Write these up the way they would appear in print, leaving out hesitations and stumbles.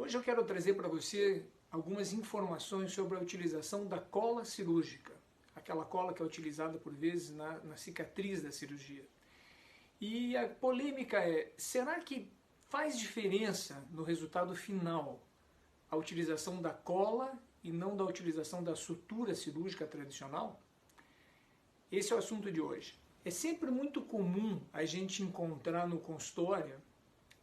Hoje eu quero trazer para você algumas informações sobre a utilização da cola cirúrgica, aquela cola que é utilizada por vezes na cicatriz da cirurgia. E a polêmica é, será que faz diferença no resultado final a utilização da cola e não da utilização da sutura cirúrgica tradicional? Esse é o assunto de hoje. É sempre muito comum a gente encontrar no consultório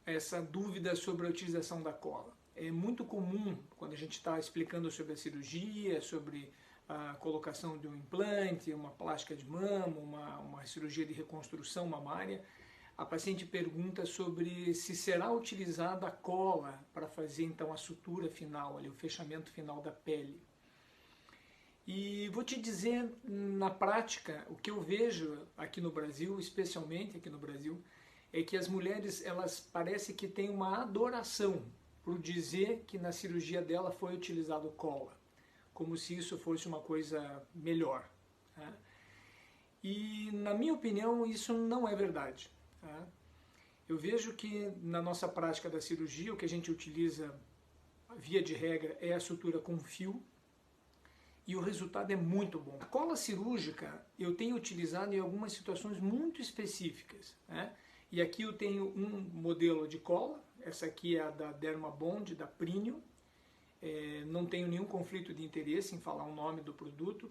essa dúvida sobre a utilização da cola. É muito comum quando a gente está explicando sobre a cirurgia, sobre a colocação de um implante, uma plástica de mama, uma cirurgia de reconstrução mamária, a paciente pergunta sobre se será utilizada a cola para fazer então a sutura final, ali, o fechamento final da pele. E vou te dizer, na prática, o que eu vejo aqui no Brasil, especialmente aqui no Brasil, é que as mulheres, elas parece que têm uma adoração por dizer que na cirurgia dela foi utilizado cola, como se isso fosse uma coisa melhor. Tá? E, na minha opinião, isso não é verdade. Tá? Eu vejo que na nossa prática da cirurgia, o que a gente utiliza, via de regra, é a sutura com fio, e o resultado é muito bom. A cola cirúrgica eu tenho utilizado em algumas situações muito específicas, né? E aqui eu tenho um modelo de cola, essa aqui é a da Dermabond, da Prinio, não tenho nenhum conflito de interesse em falar o nome do produto.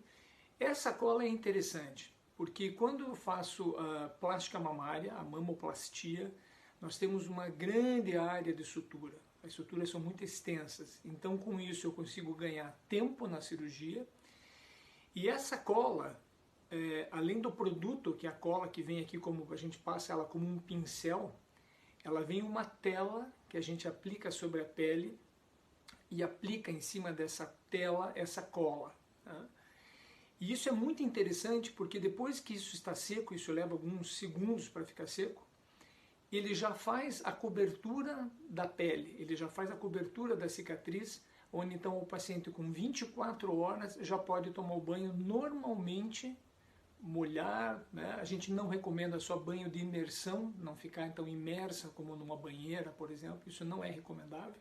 Essa cola é interessante, porque quando eu faço a plástica mamária, a mamoplastia, nós temos uma grande área de sutura. As suturas são muito extensas, então com isso eu consigo ganhar tempo na cirurgia. E essa cola, além do produto, que é a cola que vem aqui, como a gente passa ela como um pincel, ela vem uma tela que a gente aplica sobre a pele e aplica em cima dessa tela essa cola. Tá? E isso é muito interessante porque depois que isso está seco, isso leva alguns segundos para ficar seco, ele já faz a cobertura da pele, ele já faz a cobertura da cicatriz, onde então o paciente com 24 horas já pode tomar o banho normalmente, molhar, né? A gente não recomenda só banho de imersão, não ficar então imersa como numa banheira, por exemplo, isso não é recomendável,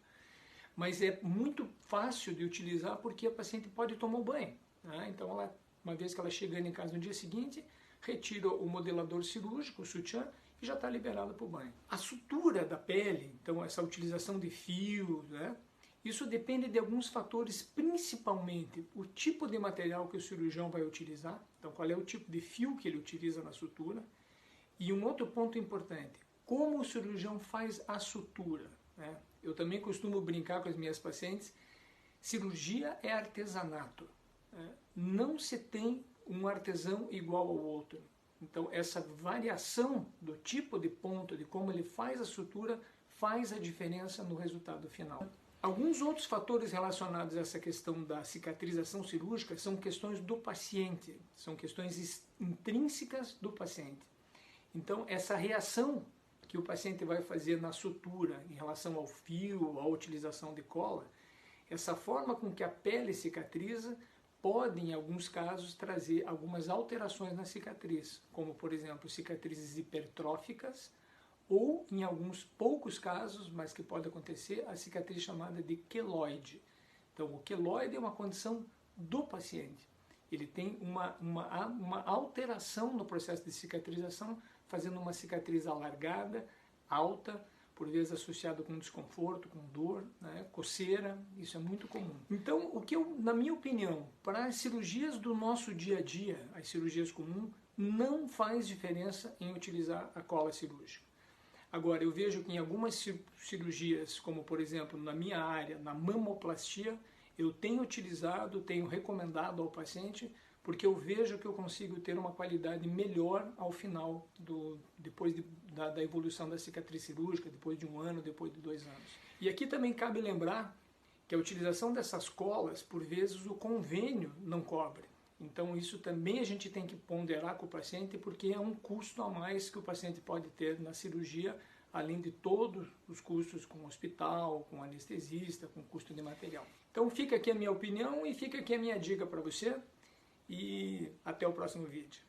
mas é muito fácil de utilizar porque a paciente pode tomar o banho, né? Então ela, uma vez que ela chegando em casa no dia seguinte, retira o modelador cirúrgico, o sutiã, e já está liberado para o banho. A sutura da pele, então essa utilização de fios, né? Isso depende de alguns fatores, principalmente o tipo de material que o cirurgião vai utilizar, então qual é o tipo de fio que ele utiliza na sutura, e um outro ponto importante, como o cirurgião faz a sutura. Né? Eu também costumo brincar com as minhas pacientes, cirurgia é artesanato, né? Não se tem um artesão igual ao outro. Então essa variação do tipo de ponto, de como ele faz a sutura, faz a diferença no resultado final. Alguns outros fatores relacionados a essa questão da cicatrização cirúrgica são questões do paciente, são questões intrínsecas do paciente. Então essa reação que o paciente vai fazer na sutura em relação ao fio, à utilização de cola, essa forma com que a pele cicatriza pode, em alguns casos, trazer algumas alterações na cicatriz, como, por exemplo, cicatrizes hipertróficas, ou, em alguns poucos casos, mas que pode acontecer, a cicatriz chamada de queloide. Então, o queloide é uma condição do paciente. Ele tem uma alteração no processo de cicatrização, fazendo uma cicatriz alargada, alta, por vezes associado com desconforto, com dor, né, coceira, isso é muito comum. Então, o que eu, na minha opinião, para as cirurgias do nosso dia a dia, as cirurgias comuns, não faz diferença em utilizar a cola cirúrgica. Agora, eu vejo que em algumas cirurgias, como por exemplo na minha área, na mamoplastia, eu tenho utilizado, tenho recomendado ao paciente, porque eu vejo que eu consigo ter uma qualidade melhor ao final, depois da evolução da cicatriz cirúrgica, depois de 1 ano, depois de 2 anos. E aqui também cabe lembrar que a utilização dessas colas, por vezes o convênio não cobre. Então isso também a gente tem que ponderar com o paciente, porque é um custo a mais que o paciente pode ter na cirurgia, além de todos os custos com o hospital, com o anestesista, com o custo de material. Então fica aqui a minha opinião e fica aqui a minha dica para você. E até o próximo vídeo.